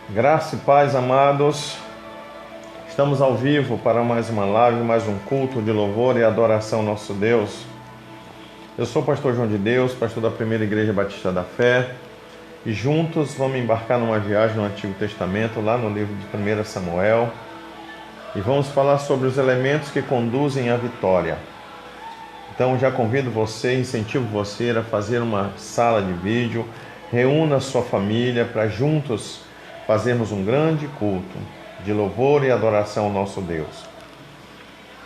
Graça e paz, amados. Estamos ao vivo para mais uma live, mais um culto de louvor e adoração ao nosso Deus. Eu sou o pastor João de Deus, pastor da Primeira Igreja Batista da Fé, e juntos vamos embarcar numa viagem no Antigo Testamento, lá no livro de 1 Samuel, e vamos falar sobre os elementos que conduzem à vitória. Então já convido você, incentivo você a fazer uma sala de vídeo, reúna a sua família para juntos fazermos um grande culto de louvor e adoração ao nosso Deus.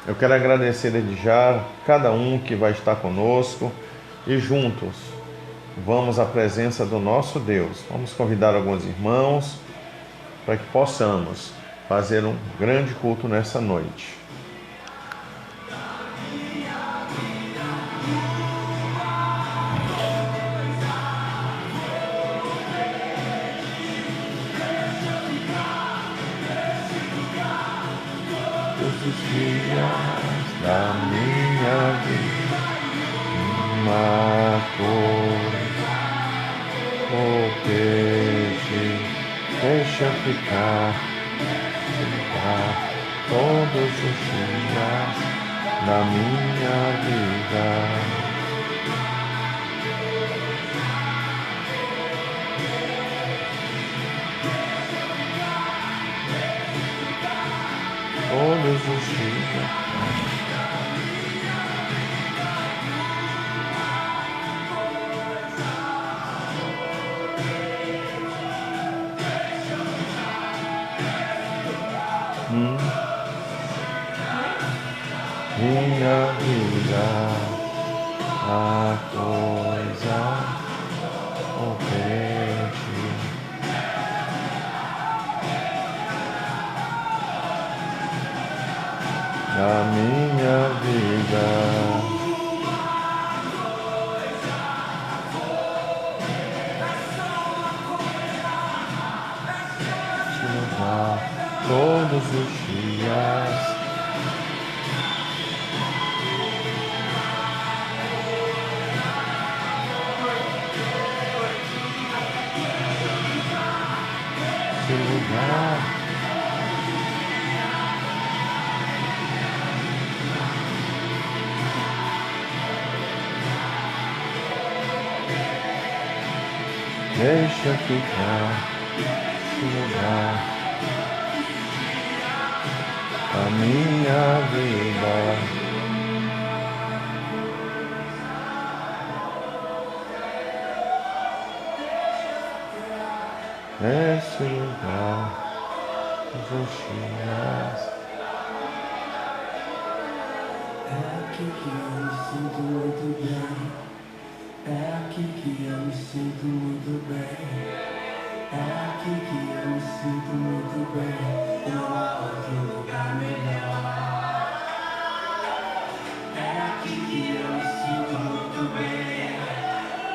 Eu quero agradecer desde já cada um que vai estar conosco e juntos vamos à presença do nosso Deus. Vamos convidar alguns irmãos para que possamos fazer um grande culto nessa noite. Os dias da minha vida, uma coisa vou pedir, deixa ficar todos os dias da minha vida. Todos os dias. Minha vida, a coisa compete. Da minha vida, te louvar todos os dias, te louvar. Deixa ficar esse lugar, a minha vida. Esse lugar, todos os dias. É aqui que eu me sinto muito bem. É aqui que eu me sinto muito bem. É aqui que eu me sinto muito bem. Não há outro lugar melhor. É aqui que eu me sinto muito bem.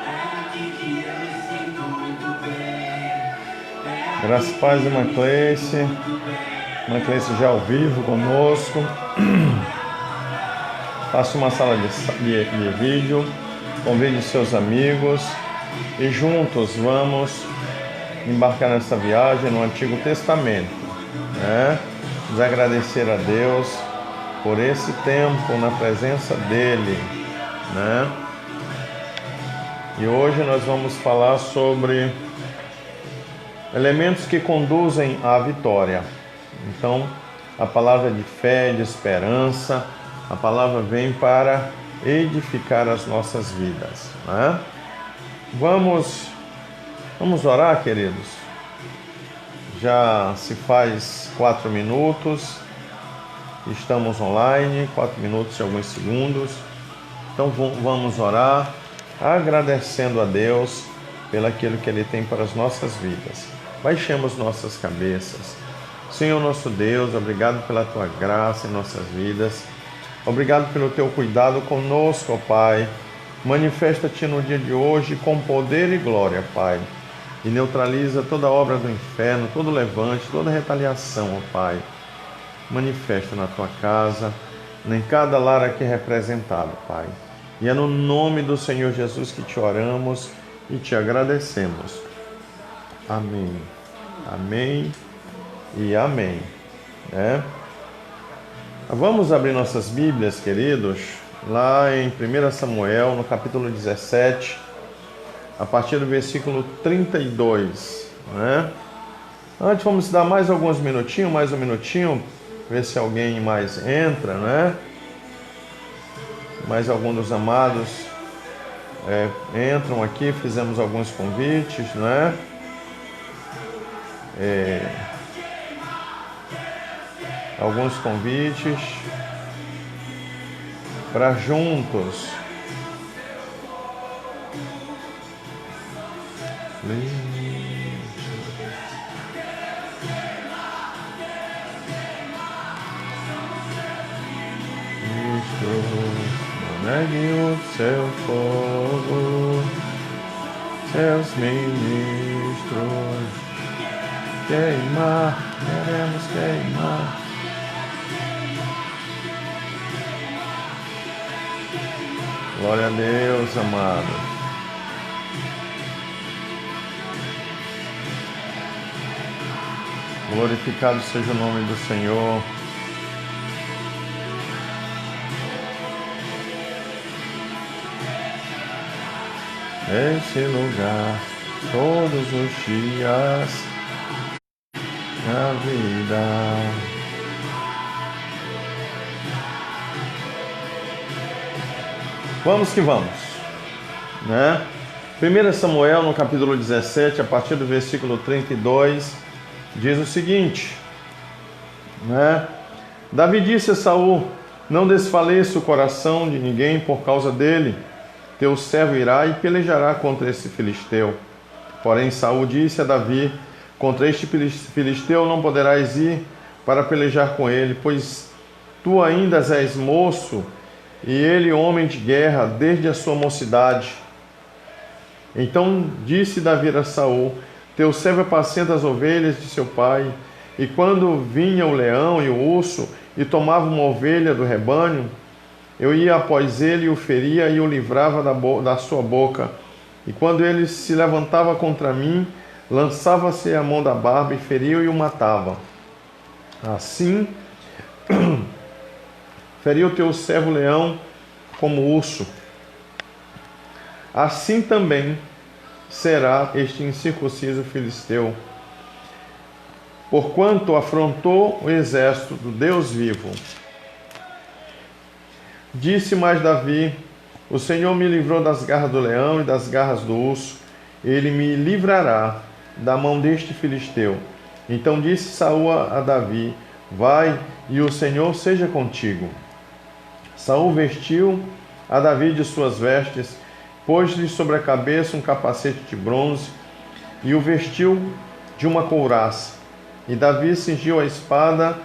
É aqui que eu me sinto muito bem. Graças e paz, irmã Cleice. Irmã Cleice já ao vivo conosco. Faça uma sala de vídeo. Convide seus amigos e juntos vamos embarcar nessa viagem no Antigo Testamento, né? Vamos agradecer a Deus por esse tempo na presença dEle, né? E hoje nós vamos falar sobre elementos que conduzem à vitória. Então, a palavra de fé, de esperança, a palavra vem para edificar as nossas vidas, né? Vamos orar, queridos. Já se faz 4 minutos, estamos online, 4 minutos e alguns segundos. Então vamos orar, agradecendo a Deus pelo aquilo que Ele tem para as nossas vidas. Baixemos nossas cabeças. Senhor nosso Deus, obrigado pela Tua graça em nossas vidas. Obrigado pelo Teu cuidado conosco, ó Pai. Manifesta-te no dia de hoje com poder e glória, Pai. E neutraliza toda obra do inferno, todo levante, toda retaliação, ó Pai. Manifesta na Tua casa, em cada lar aqui representado, Pai. E é no nome do Senhor Jesus que te oramos e te agradecemos. Amém. Amém e amém. Vamos abrir nossas Bíblias, queridos, lá em 1 Samuel, no capítulo 17, a partir do versículo 32. Antes, vamos dar mais alguns minutinhos, mais um minutinho, ver se alguém mais entra, Mais alguns dos amados entram aqui, fizemos alguns convites, Alguns convites para juntos não negue o seu fogo, seus ministros queimar, queremos queimar. Glória a Deus, amado. Glorificado seja o nome do Senhor. Nesse lugar, todos os dias na vida. Vamos que vamos, 1 Samuel, no capítulo 17, a partir do versículo 32, diz o seguinte, Davi disse a Saul: não desfaleça o coração de ninguém por causa dele. Teu servo irá e pelejará contra esse filisteu. Porém Saul disse a Davi: contra este filisteu não poderás ir para pelejar com ele, pois tu ainda és moço, e ele homem de guerra desde a sua mocidade. Então disse Davi a Saul: teu servo apacenta as ovelhas de seu pai, e quando vinha o leão e o urso e tomava uma ovelha do rebanho, eu ia após ele e o feria e o livrava da sua boca. E quando ele se levantava contra mim, lançava-se a mão da barba e feria e o matava. Assim feriu o teu servo leão como urso. Assim também será este incircunciso filisteu, porquanto afrontou o exército do Deus vivo. Disse mais Davi: o Senhor me livrou das garras do leão e das garras do urso, ele me livrará da mão deste filisteu. Então disse Saul a Davi: vai, e o Senhor seja contigo. Saul vestiu a Davi de suas vestes, pôs-lhe sobre a cabeça um capacete de bronze e o vestiu de uma couraça. E Davi cingiu a espada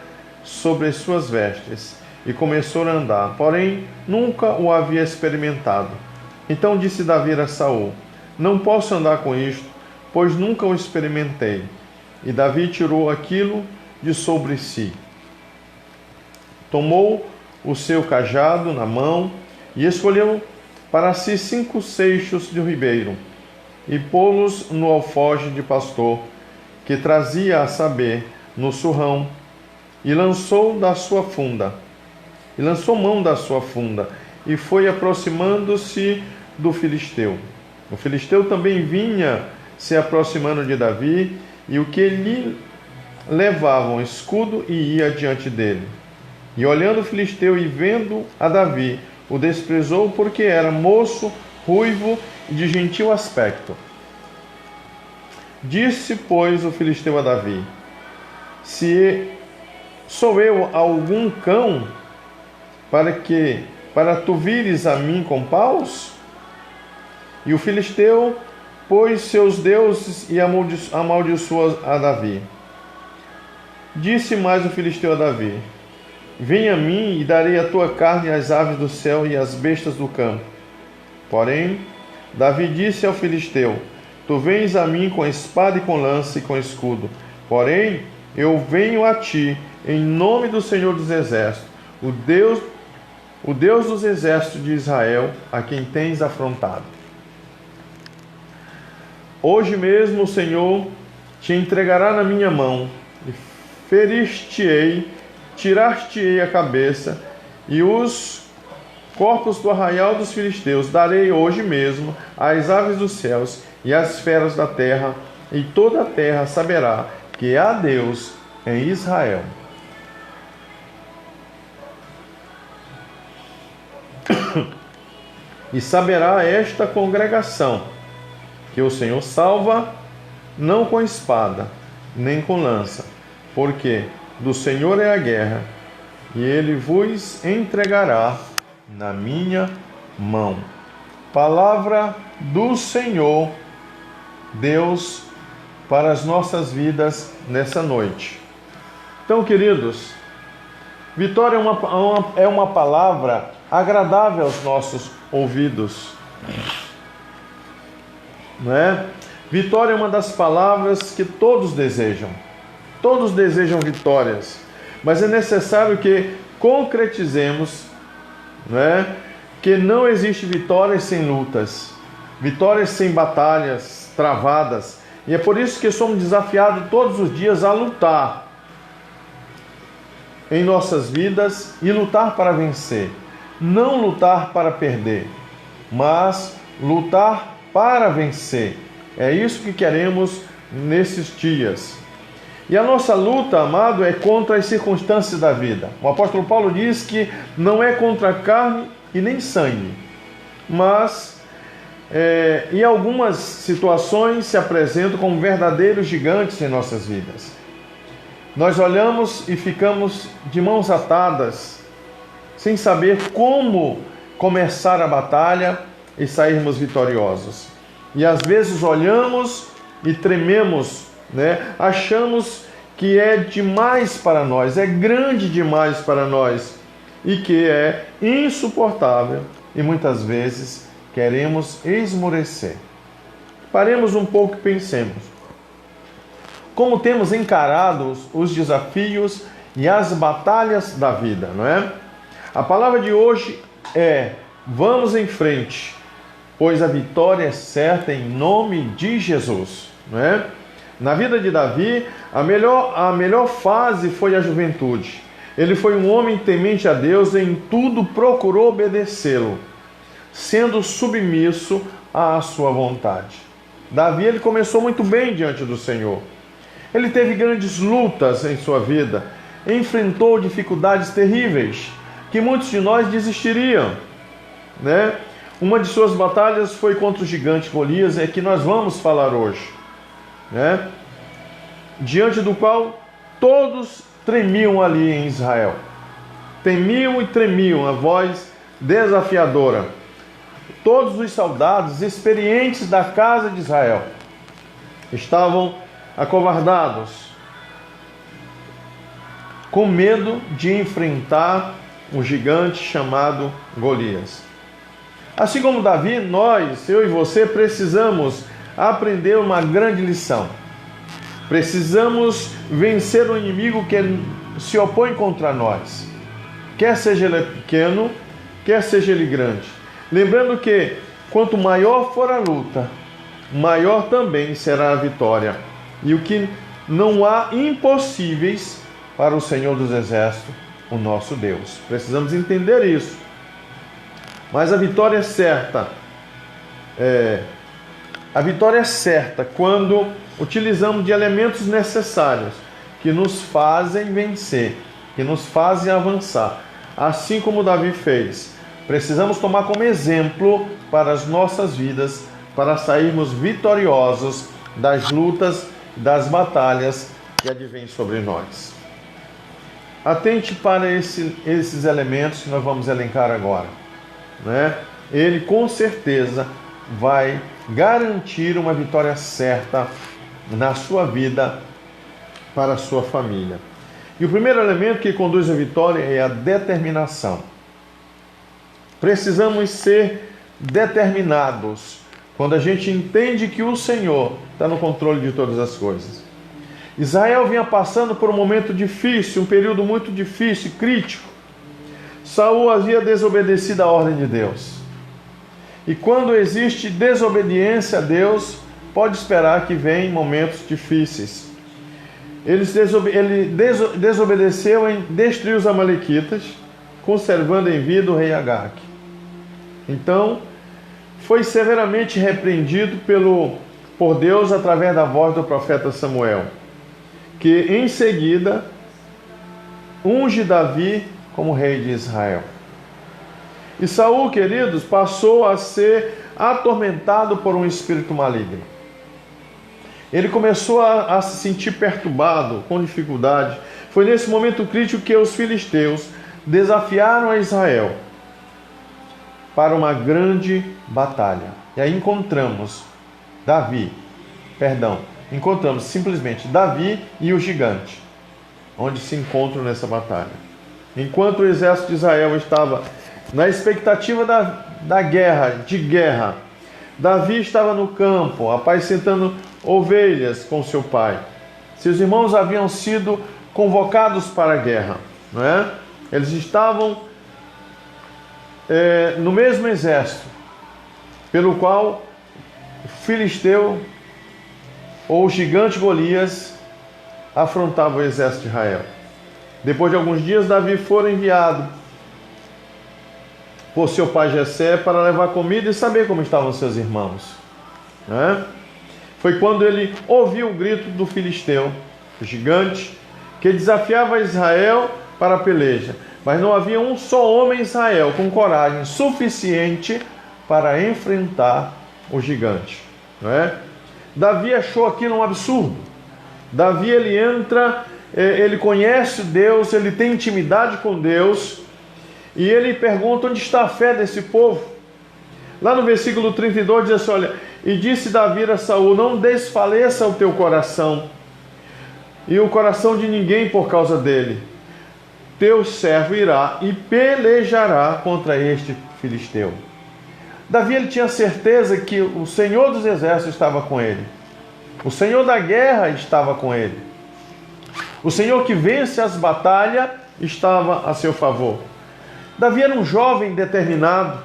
sobre as suas vestes e começou a andar, porém nunca o havia experimentado. Então disse Davi a Saul: não posso andar com isto, pois nunca o experimentei. E Davi tirou aquilo de sobre si. Tomou o seu cajado na mão e escolheu para si 5 seixos de ribeiro e pô-los no alforje de pastor que trazia, a saber, no surrão, e lançou mão da sua funda e foi aproximando-se do filisteu. O filisteu também vinha se aproximando de Davi, e o que lhe levava um escudo e ia diante dele. E olhando o filisteu e vendo a Davi, o desprezou, porque era moço, ruivo e de gentil aspecto. Disse, pois, o filisteu a Davi: se sou eu algum cão para tu vires a mim com paus? E o filisteu pôs seus deuses e amaldiçoou a Davi. Disse mais o filisteu a Davi: vem a mim e darei a tua carne às aves do céu e às bestas do campo. Porém, Davi disse ao filisteu: tu vens a mim com espada e com lança e com escudo. Porém, eu venho a ti em nome do Senhor dos Exércitos, o Deus dos exércitos de Israel, a quem tens afrontado. Hoje mesmo o Senhor te entregará na minha mão, e ferir-te-ei, tirar-te-ei a cabeça, e os corpos do arraial dos filisteus darei hoje mesmo às aves dos céus e às feras da terra, e toda a terra saberá que há Deus em Israel. E saberá esta congregação que o Senhor salva, não com espada, nem com lança, porque do Senhor é a guerra, e ele vos entregará na minha mão. Palavra do Senhor, Deus, para as nossas vidas nessa noite. Então, queridos, vitória é uma palavra agradável aos nossos ouvidos, não é? Vitória é uma das palavras que todos desejam vitórias, mas é necessário que concretizemos, não é? Que não existe vitórias sem lutas, vitórias sem batalhas travadas, e é por isso que somos desafiados todos os dias a lutar em nossas vidas e lutar para vencer. Não lutar para perder, mas lutar para vencer. É isso que queremos nesses dias. E a nossa luta, amado, é contra as circunstâncias da vida. O apóstolo Paulo diz que não é contra carne e nem sangue, mas em algumas situações se apresentam como verdadeiros gigantes em nossas vidas. Nós olhamos e ficamos de mãos atadas, sem saber como começar a batalha e sairmos vitoriosos. E às vezes olhamos e trememos, né? Achamos que é demais para nós, é grande demais para nós e que é insuportável, e muitas vezes queremos esmorecer. Paremos um pouco e pensemos. Como temos encarado os desafios e as batalhas da vida, não é? A palavra de hoje é: vamos em frente, pois a vitória é certa em nome de Jesus, não é? Na vida de Davi, a melhor fase foi a juventude. Ele foi um homem temente a Deus, em tudo procurou obedecê-lo, sendo submisso à sua vontade. Davi, ele começou muito bem diante do Senhor. Ele teve grandes lutas em sua vida, enfrentou dificuldades terríveis, que muitos de nós desistiriam, né? Uma de suas batalhas foi contra o gigante Golias, é que nós vamos falar hoje, né? Diante do qual todos tremiam ali em Israel. Temiam e tremiam, a voz desafiadora. Todos os soldados experientes da casa de Israel estavam acovardados, com medo de enfrentar um gigante chamado Golias. Assim como Davi, eu e você, precisamos aprender uma grande lição. Precisamos vencer o inimigo que se opõe contra nós, quer seja ele pequeno, quer seja ele grande. Lembrando que quanto maior for a luta, maior também será a vitória. E o que não há impossíveis para o Senhor dos Exércitos, o nosso Deus. Precisamos entender isso. Mas a vitória é certa. A vitória é certa quando utilizamos de elementos necessários que nos fazem vencer, que nos fazem avançar. Assim como Davi fez. Precisamos tomar como exemplo para as nossas vidas, para sairmos vitoriosos das lutas, das batalhas que advêm sobre nós. Atente para esses elementos que nós vamos elencar agora, né? Ele com certeza vai garantir uma vitória certa na sua vida, para a sua família. E o primeiro elemento que conduz à vitória é a determinação. Precisamos ser determinados quando a gente entende que o Senhor está no controle de todas as coisas. Israel vinha passando por um momento difícil, um período muito difícil, crítico. Saul havia desobedecido a ordem de Deus. E quando existe desobediência a Deus, pode esperar que venham momentos difíceis. Ele desobedeceu em destruir os amalequitas, conservando em vida o rei Agag. Então, foi severamente repreendido por Deus através da voz do profeta Samuel, que em seguida unge Davi como rei de Israel. E Saul, queridos, passou a ser atormentado por um espírito maligno. Ele começou a se sentir perturbado, com dificuldade. Foi nesse momento crítico que os filisteus desafiaram a Israel para uma grande batalha. E aí encontramos simplesmente Davi e o gigante, onde se encontram nessa batalha. Enquanto o exército de Israel estava na expectativa da guerra, Davi estava no campo, apacentando ovelhas com seu pai. Seus irmãos haviam sido convocados para a guerra, não é? Eles estavam no mesmo exército, pelo qual o filisteu ou o gigante Golias afrontava o exército de Israel. Depois de alguns dias, Davi foi enviado por seu pai Jessé para levar comida e saber como estavam seus irmãos, né? Foi quando ele ouviu o grito do filisteu, o gigante, que desafiava Israel para a peleja. Mas não havia um só homem em Israel com coragem suficiente para enfrentar o gigante, não é? Davi achou aquilo um absurdo. Davi, ele conhece Deus, ele tem intimidade com Deus, e ele pergunta: onde está a fé desse povo? Lá no versículo 32 diz assim: olha, e disse Davi a Saul: não desfaleça o teu coração, e o coração de ninguém por causa dele. Teu servo irá e pelejará contra este filisteu. Davi, ele tinha certeza que o Senhor dos exércitos estava com ele. O Senhor da guerra estava com ele. O Senhor que vence as batalhas estava a seu favor. Davi era um jovem determinado.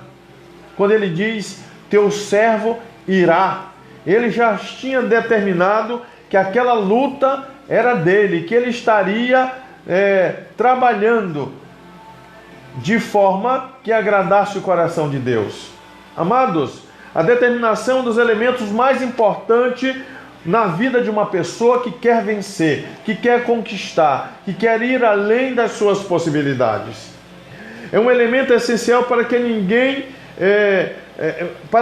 Quando ele diz: teu servo irá, ele já tinha determinado que aquela luta era dele, que ele estaria trabalhando de forma que agradasse o coração de Deus. Amados, a determinação é um dos elementos mais importantes na vida de uma pessoa que quer vencer, que quer conquistar, que quer ir além das suas possibilidades. É um elemento essencial para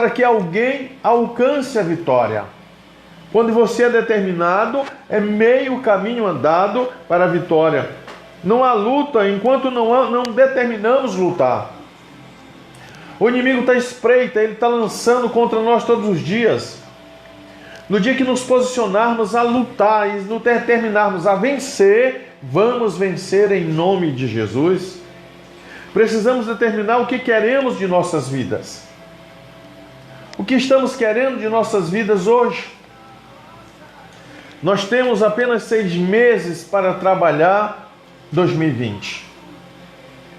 que alguém alcance a vitória. Quando você é determinado, é meio caminho andado para a vitória. Não há luta enquanto não determinamos lutar. O inimigo está à espreita, ele está lançando contra nós todos os dias. No dia que nos posicionarmos a lutar e nos determinarmos a vencer, vamos vencer em nome de Jesus. Precisamos determinar o que queremos de nossas vidas. O que estamos querendo de nossas vidas hoje? Nós temos apenas 6 meses para trabalhar 2020.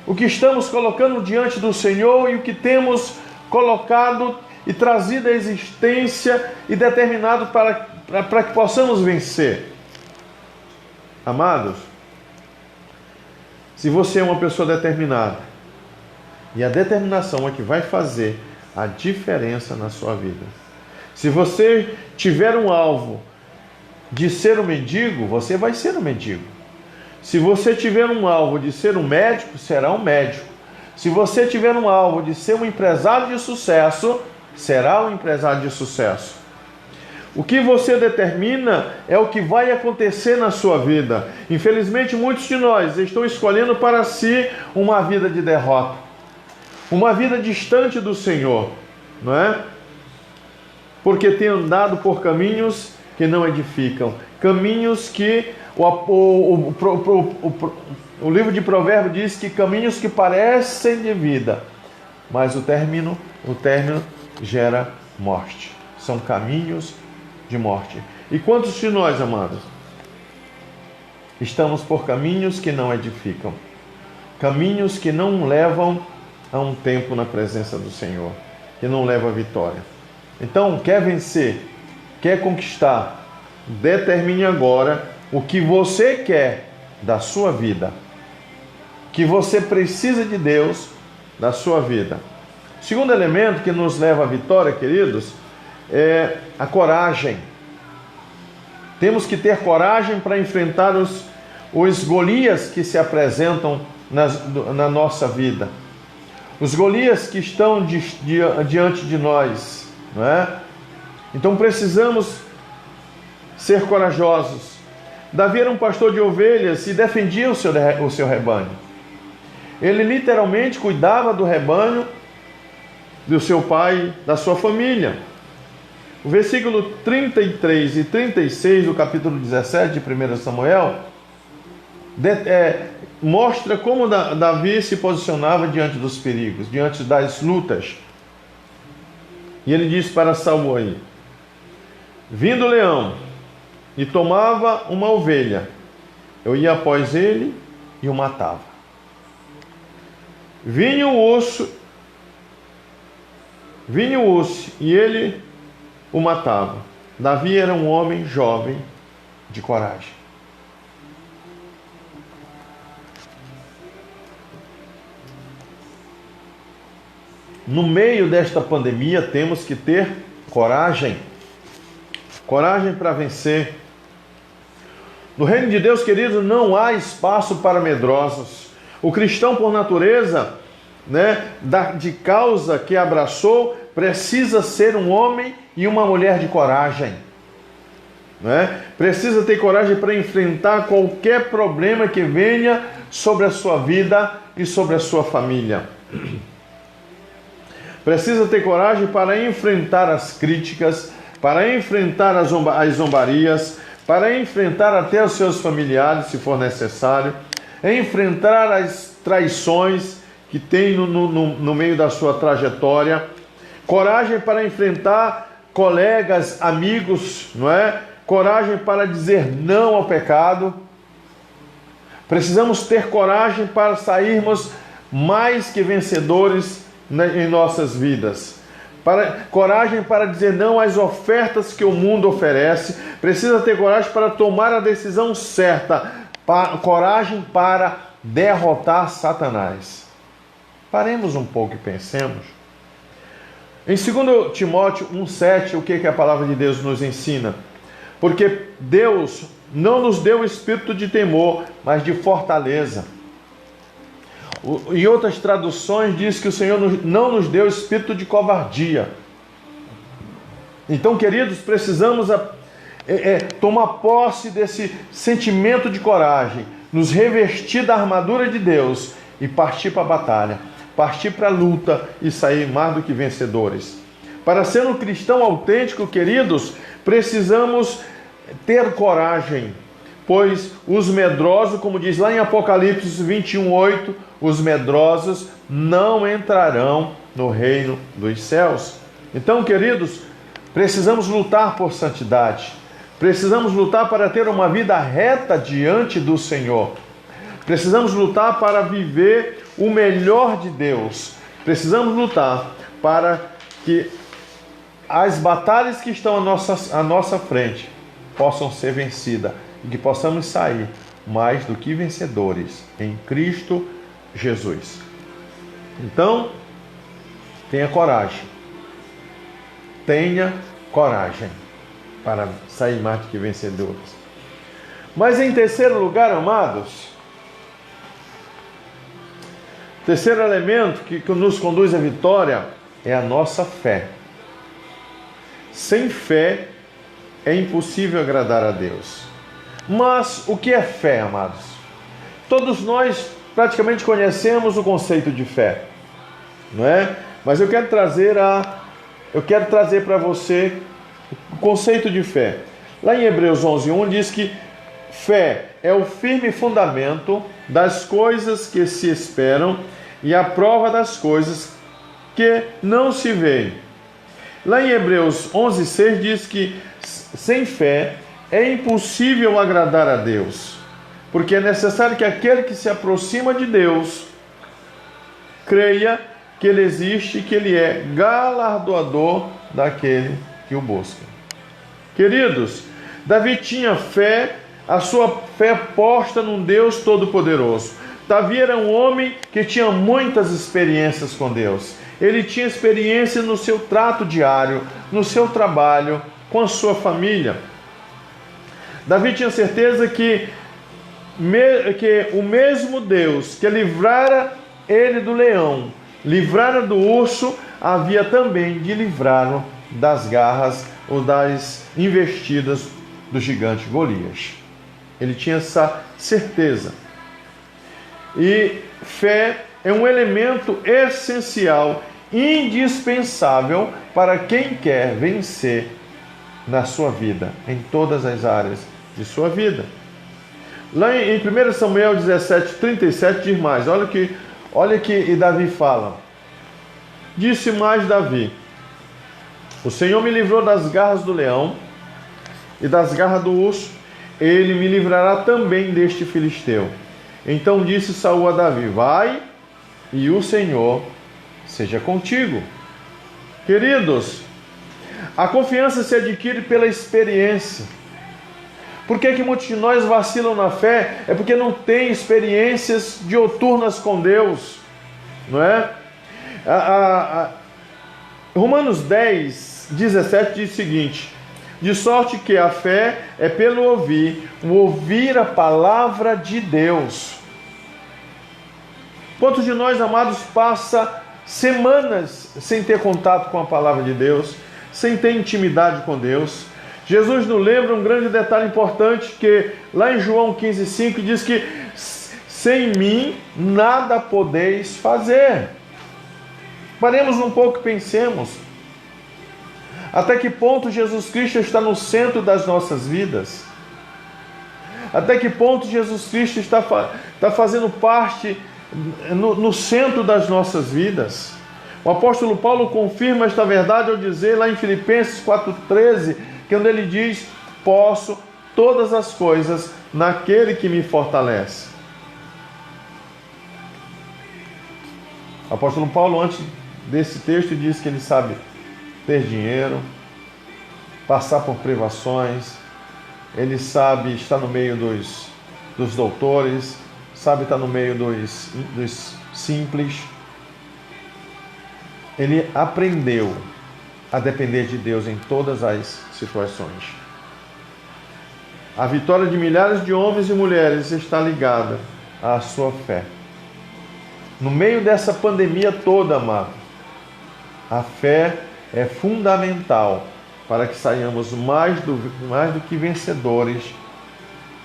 O que estamos colocando diante do Senhor e o que temos colocado e trazido à existência e determinado para que possamos vencer. Amados, se você é uma pessoa determinada, e a determinação é que vai fazer a diferença na sua vida. Se você tiver um alvo de ser um mendigo, você vai ser um mendigo. Se você tiver um alvo de ser um médico, será um médico. Se você tiver um alvo de ser um empresário de sucesso, será um empresário de sucesso. O que você determina é o que vai acontecer na sua vida. Infelizmente, muitos de nós estão escolhendo para si uma vida de derrota, uma vida distante do Senhor, não é? Porque tem andado por caminhos que não edificam, caminhos que o livro de Provérbios diz que caminhos que parecem de vida, mas o término gera morte. São caminhos de morte. E quantos de nós, amados, estamos por caminhos que não edificam, caminhos que não levam a um tempo na presença do Senhor, que não levam a vitória? Então, quer vencer? quer conquistar, determine agora o que você quer da sua vida, que você precisa de Deus da sua vida. O segundo elemento que nos leva à vitória, queridos, é a coragem. Temos que ter coragem para enfrentar os Golias que se apresentam na nossa vida. Os Golias que estão diante de nós, não é? Então precisamos ser corajosos. Davi era um pastor de ovelhas e defendia o seu rebanho. Ele literalmente cuidava do rebanho do seu pai, da sua família. O versículo 33 e 36 do capítulo 17 de 1 Samuel mostra como Davi se posicionava diante dos perigos, diante das lutas. E ele disse para Saul aí: vindo o leão e tomava uma ovelha, eu ia após ele e o matava. Vinha o urso e ele o matava. Davi era um homem jovem de coragem. No meio desta pandemia temos que ter coragem. Coragem para vencer. No reino de Deus, queridos, não há espaço para medrosos. O cristão, por natureza, de causa que abraçou, precisa ser um homem e uma mulher de coragem. Precisa ter coragem para enfrentar qualquer problema que venha sobre a sua vida e sobre a sua família. Precisa ter coragem para enfrentar as críticas, para enfrentar as zombarias, para enfrentar até os seus familiares, se for necessário, enfrentar as traições que tem no meio da sua trajetória, coragem para enfrentar colegas, amigos, coragem para dizer não ao pecado. Precisamos ter coragem para sairmos mais que vencedores em nossas vidas. Coragem para dizer não às ofertas que o mundo oferece. Precisa ter coragem para tomar a decisão certa. Coragem para derrotar Satanás. Paremos um pouco e pensemos. Em 2 Timóteo 1,7, o que a palavra de Deus nos ensina? Porque Deus não nos deu o espírito de temor, mas de fortaleza. Em outras traduções diz que o Senhor não nos deu espírito de covardia. Então, queridos, precisamos tomar posse desse sentimento de coragem, nos revestir da armadura de Deus e partir para a batalha, partir para a luta e sair mais do que vencedores. Para ser um cristão autêntico, queridos, precisamos ter coragem, pois os medrosos, como diz lá em Apocalipse 21:8, os medrosos não entrarão no reino dos céus. Então, queridos, precisamos lutar por santidade. Precisamos lutar para ter uma vida reta diante do Senhor. Precisamos lutar para viver o melhor de Deus. Precisamos lutar para que as batalhas que estão à nossa frente possam ser vencidas e que possamos sair mais do que vencedores em Cristo Jesus. Então, tenha coragem. Tenha coragem para sair mais do que vencedores. Mas em terceiro lugar, amados, o terceiro elemento que nos conduz à vitória é a nossa fé. Sem fé é impossível agradar a Deus. Mas o que é fé, amados? Todos nós praticamente conhecemos o conceito de fé, não é? Mas eu quero trazer para você o conceito de fé. Lá em Hebreus 11:1 diz que fé é o firme fundamento das coisas que se esperam e a prova das coisas que não se veem. Lá em Hebreus 11:6 diz que sem fé é impossível agradar a Deus, porque é necessário que aquele que se aproxima de Deus creia que Ele existe e que Ele é galardoador daquele que o busca. Queridos, Davi tinha fé, a sua fé posta num Deus Todo-Poderoso. Davi era um homem que tinha muitas experiências com Deus. Ele tinha experiência no seu trato diário, no seu trabalho, com a sua família. Davi tinha certeza que o mesmo Deus que livrara ele do leão, livrara do urso, havia também de livrá-lo das garras ou das investidas do gigante Golias. Ele tinha essa certeza. E fé é um elemento essencial, indispensável para quem quer vencer na sua vida, em todas as áreas de sua vida. Lá em 1 Samuel 17:37 diz mais, olha que Davi fala. Disse mais Davi: o Senhor me livrou das garras do leão e das garras do urso, ele me livrará também deste filisteu. Então disse Saul a Davi: vai, e o Senhor seja contigo. Queridos, a confiança se adquire pela experiência. Por que muitos de nós vacilam na fé? É porque não tem experiências dioturnas com Deus, não é? Romanos 10:17 diz o seguinte: de sorte que a fé é pelo ouvir, o ouvir a palavra de Deus. Quantos de nós, amados, passa semanas sem ter contato com a palavra de Deus, sem ter intimidade com Deus? Jesus nos lembra um grande detalhe importante, que lá em João 15:5 diz que sem mim nada podeis fazer. Paremos um pouco e pensemos. Até que ponto Jesus Cristo está no centro das nossas vidas? Até que ponto Jesus Cristo está fazendo parte no centro das nossas vidas? O apóstolo Paulo confirma esta verdade ao dizer lá em Filipenses 4:13, que onde ele diz: posso todas as coisas naquele que me fortalece. O apóstolo Paulo, antes desse texto, diz que ele sabe ter dinheiro, passar por privações, ele sabe estar no meio dos doutores, sabe estar no meio dos simples. Ele aprendeu a depender de Deus em todas as situações. A vitória de milhares de homens e mulheres está ligada à sua fé. No meio dessa pandemia toda, amado, a fé é fundamental para que saiamos mais do que vencedores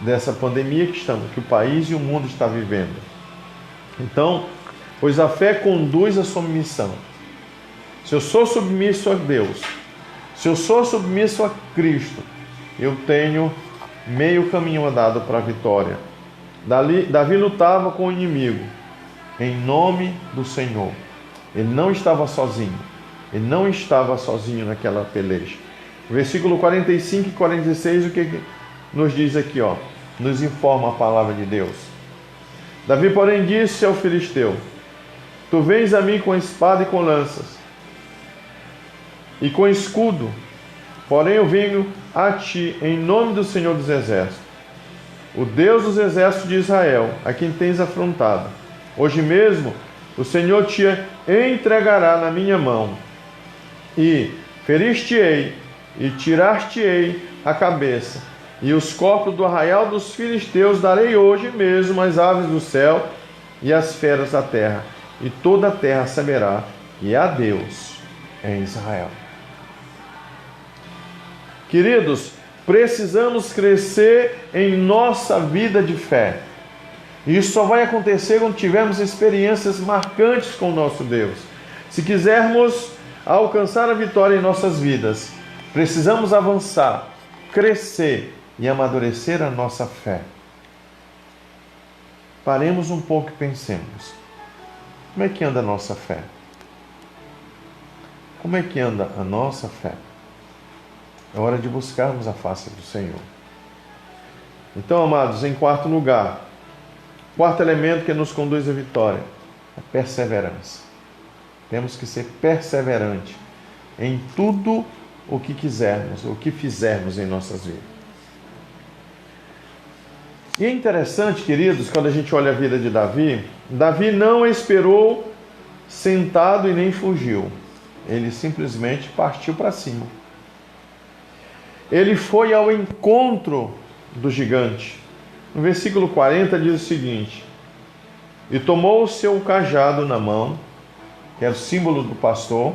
dessa pandemia que o país e o mundo está vivendo. Então, pois a fé conduz à submissão. Se eu sou submisso a Deus, se eu sou submisso a Cristo, eu tenho meio caminho andado para a vitória. Davi lutava com o inimigo em nome do Senhor. Ele não estava sozinho. Ele não estava sozinho naquela peleja. Versículo 45 e 46, o que nos diz aqui, ó? Nos informa a palavra de Deus. Davi, porém, disse ao filisteu: tu vens a mim com espada e com lanças, e com escudo, porém eu venho a ti em nome do Senhor dos Exércitos, o Deus dos Exércitos de Israel, a quem tens afrontado. Hoje mesmo o Senhor te entregará na minha mão, e ferir-te-ei, e tirar-te-ei a cabeça, e os corpos do arraial dos filisteus darei hoje mesmo às aves do céu e às feras da terra, e toda a terra saberá que há Deus em Israel. Queridos, precisamos crescer em nossa vida de fé. E isso só vai acontecer quando tivermos experiências marcantes com o nosso Deus. Se quisermos alcançar a vitória em nossas vidas, precisamos avançar, crescer e amadurecer a nossa fé. Paremos um pouco e pensemos. Como é que anda a nossa fé? Como é que anda a nossa fé? É hora de buscarmos a face do Senhor. Então, amados, em quarto lugar, quarto elemento que nos conduz à vitória, a perseverança. Temos que ser perseverantes em tudo o que quisermos, o que fizermos em nossas vidas. E é interessante, queridos, quando a gente olha a vida de Davi, Davi não esperou sentado e nem fugiu. Ele simplesmente partiu para cima. Ele foi ao encontro do gigante. No versículo 40 diz o seguinte: e tomou o seu cajado na mão, que era o símbolo do pastor,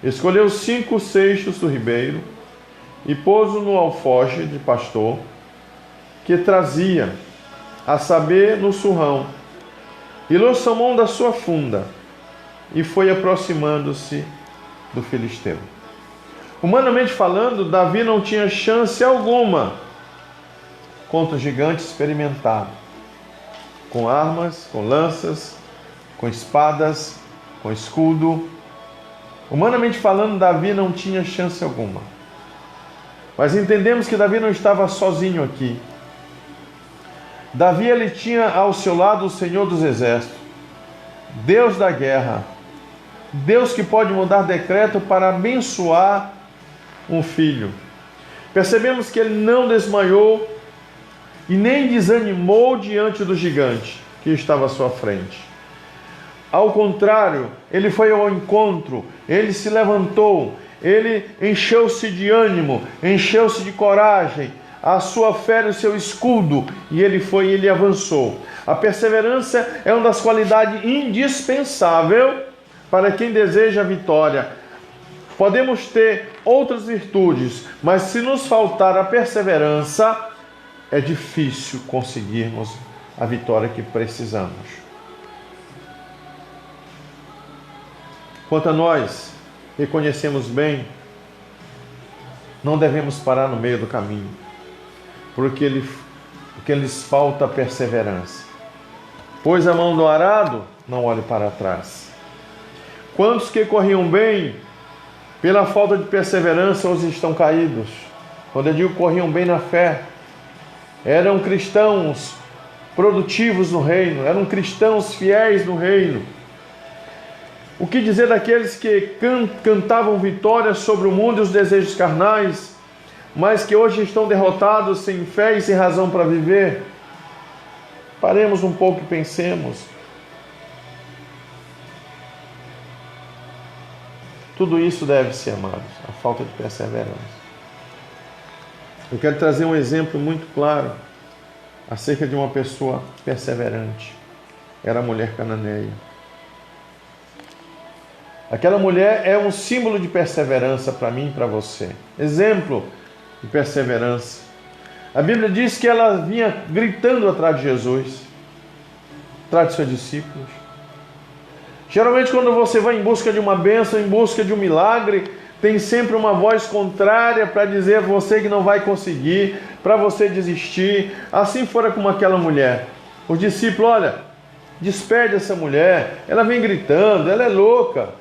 escolheu 5 seixos do ribeiro e pôs-o no alforje de pastor que trazia, a saber, no surrão, e lançou mão da sua funda e foi aproximando-se do filisteu. Humanamente falando, Davi não tinha chance alguma contra o gigante experimentado, com armas, com lanças, com espadas, com escudo. Humanamente falando, Davi não tinha chance alguma. Mas entendemos que Davi não estava sozinho aqui. Davi, ele tinha ao seu lado o Senhor dos Exércitos, Deus da guerra, Deus que pode mudar decreto para abençoar um filho. Percebemos que ele não desmaiou e nem desanimou diante do gigante que estava à sua frente. Ao contrário, ele foi ao encontro, ele se levantou, ele encheu-se de ânimo, encheu-se de coragem, a sua fé e o seu escudo, e ele avançou. A perseverança é uma das qualidades indispensáveis para quem deseja a vitória. Podemos ter outras virtudes, mas se nos faltar a perseverança, é difícil conseguirmos a vitória que precisamos. Quanto a nós, reconhecemos bem, não devemos parar no meio do caminho, porque lhes falta perseverança. Pôs a mão no arado, não olhe para trás. Quantos que corriam bem, pela falta de perseverança, hoje estão caídos? Quando eu digo corriam bem na fé, eram cristãos produtivos no reino, eram cristãos fiéis no reino. O que dizer daqueles que cantavam vitória sobre o mundo e os desejos carnais, mas que hoje estão derrotados, sem fé e sem razão para viver? Paremos um pouco e pensemos. Tudo isso deve-se, amados, à falta de perseverança. Eu quero trazer um exemplo muito claro acerca de uma pessoa perseverante. Era a mulher cananeia. Aquela mulher é um símbolo de perseverança para mim e para você. Exemplo de perseverança. A Bíblia diz que ela vinha gritando atrás de Jesus, atrás de seus discípulos. Geralmente quando você vai em busca de uma bênção, em busca de um milagre, tem sempre uma voz contrária para dizer a você que não vai conseguir, para você desistir. Assim fora como aquela mulher. Os discípulos, olha, despede essa mulher, ela vem gritando, ela é louca.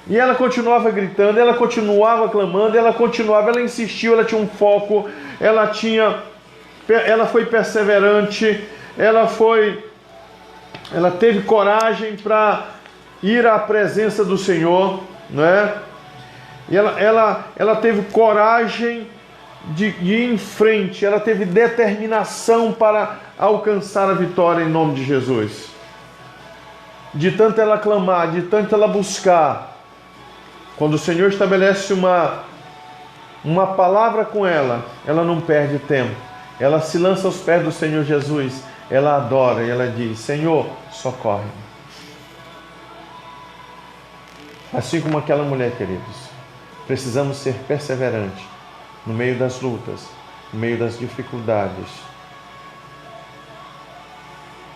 E ela continuava gritando, ela continuava clamando, ela insistiu, ela tinha um foco, ela foi perseverante, ela teve coragem para ir à presença do Senhor, não é? E ela teve coragem de ir em frente, ela teve determinação para alcançar a vitória em nome de Jesus. De tanto ela clamar, de tanto ela buscar, quando o Senhor estabelece uma palavra com ela, ela não perde tempo. Ela se lança aos pés do Senhor Jesus, ela adora e ela diz: Senhor, socorre. Assim como aquela mulher, queridos, precisamos ser perseverantes no meio das lutas, no meio das dificuldades.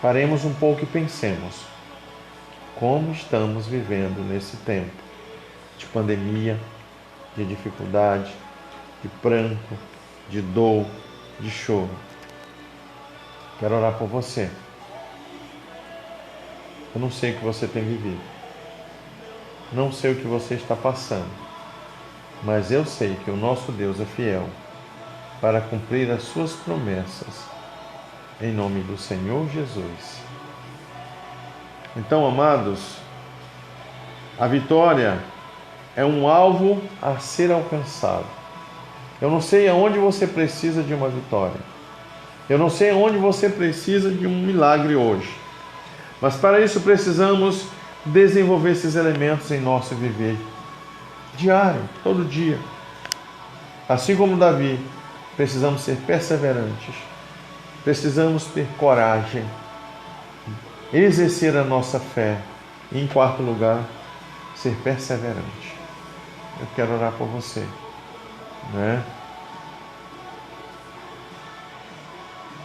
Paremos um pouco e pensemos como estamos vivendo nesse tempo de pandemia, de dificuldade, de pranto, de dor, de choro. Quero orar por você. Eu não sei o que você tem vivido, não sei o que você está passando, mas eu sei que o nosso Deus é fiel para cumprir as suas promessas, em nome do Senhor Jesus. Então, amados, a vitória é um alvo a ser alcançado. Eu não sei aonde você precisa de uma vitória. Eu não sei aonde você precisa de um milagre hoje. Mas para isso precisamos desenvolver esses elementos em nosso viver diário, todo dia. Assim como Davi, precisamos ser perseverantes. Precisamos ter coragem, exercer a nossa fé. E, em quarto lugar, ser perseverante. Eu quero orar por você, né?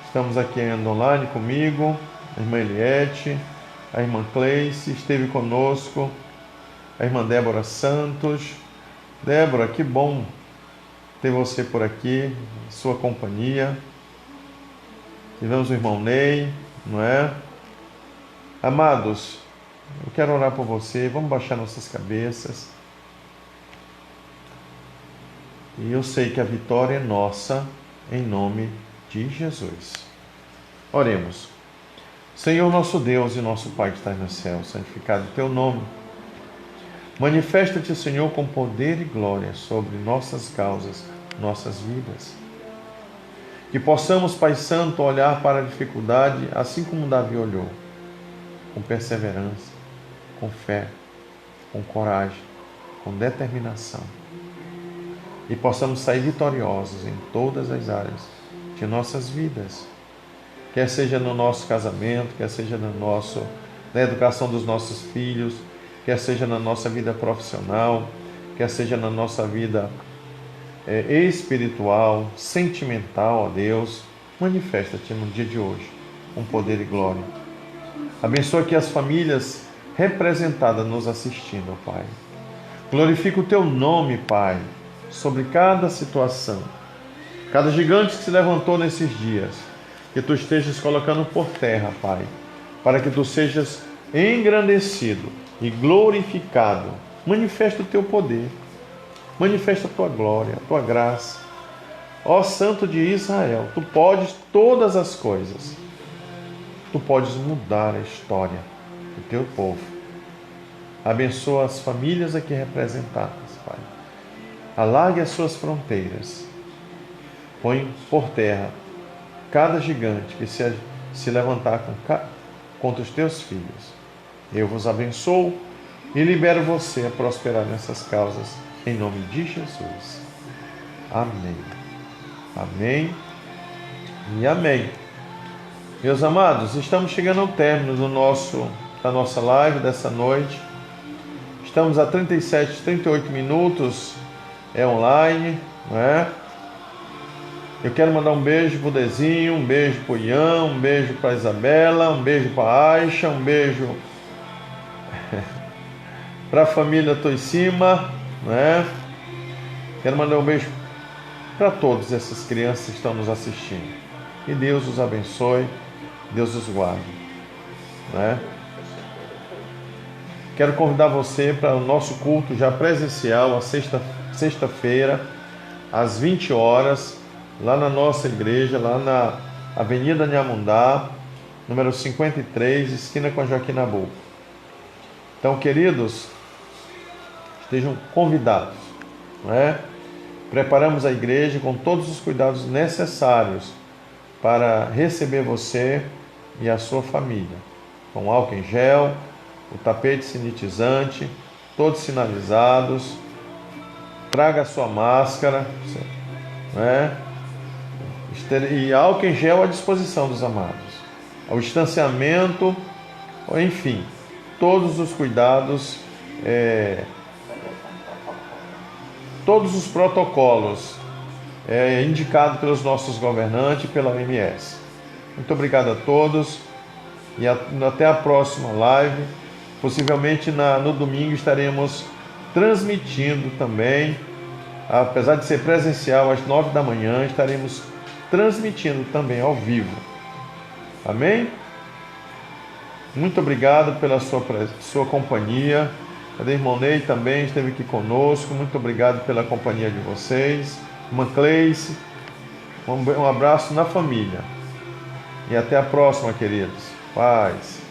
Estamos aqui ainda online comigo, a irmã Eliette, a irmã Cleice, esteve conosco, a irmã Débora Santos. Débora, que bom ter você por aqui, sua companhia. Tivemos o irmão Ney, não é? Amados, eu quero orar por você, vamos baixar nossas cabeças. E eu sei que a vitória é nossa, em nome de Jesus. Oremos. Senhor nosso Deus e nosso Pai que estás no céu, santificado o teu nome. Manifesta-te, Senhor, com poder e glória sobre nossas causas, nossas vidas. Que possamos, Pai Santo, olhar para a dificuldade assim como Davi olhou, com perseverança, com fé, com coragem, com determinação. E possamos sair vitoriosos em todas as áreas de nossas vidas. Quer seja no nosso casamento, quer seja na educação dos nossos filhos, quer seja na nossa vida profissional, quer seja na nossa vida espiritual, sentimental, ó Deus. Manifesta-te no dia de hoje, com poder e glória. Abençoa aqui as famílias representadas nos assistindo, ó Pai. Glorifica o teu nome, Pai, sobre cada situação, cada gigante que se levantou nesses dias, que tu estejas colocando por terra, Pai, para que tu sejas engrandecido e glorificado. Manifesta o teu poder, manifesta a tua glória, a tua graça. Ó Santo de Israel, tu podes todas as coisas, tu podes mudar a história do teu povo. Abençoa as famílias aqui representadas, Pai. Alargue as suas fronteiras. Põe por terra cada gigante que se levantar contra os teus filhos. Eu vos abençoo e libero você a prosperar nessas causas, em nome de Jesus. Amém. Amém e amém. Meus amados, estamos chegando ao término da nossa live dessa noite. Estamos a 38 minutos online, não é? Eu quero mandar um beijo pro Dezinho, um beijo pro Ian, um beijo para Isabela, um beijo para Aisha, um beijo para a família Toicima, né? Quero mandar um beijo para todas essas crianças que estão nos assistindo. Que Deus os abençoe, Deus os guarde, né? Quero convidar você para o nosso culto já presencial, a sexta-feira, às 20 horas, lá na nossa igreja, lá na Avenida Nhamundá, número 53, esquina com a Joaquim Nabuco. Então, queridos, estejam convidados, não é? Preparamos a igreja com todos os cuidados necessários para receber você e a sua família, com álcool em gel, o tapete sanitizante, todos sinalizados. Traga a sua máscara, né? E álcool em gel à disposição dos amados. O distanciamento, enfim, todos os cuidados, todos os protocolos indicados pelos nossos governantes e pela OMS. Muito obrigado a todos e até a próxima live. Possivelmente no domingo estaremos transmitindo também, apesar de ser presencial às 9 da manhã, estaremos transmitindo também ao vivo. Amém? Muito obrigado pela sua companhia. O irmão Ney também esteve aqui conosco. Muito obrigado pela companhia de vocês. Irmã Cleice, um abraço na família. E até a próxima, queridos. Paz.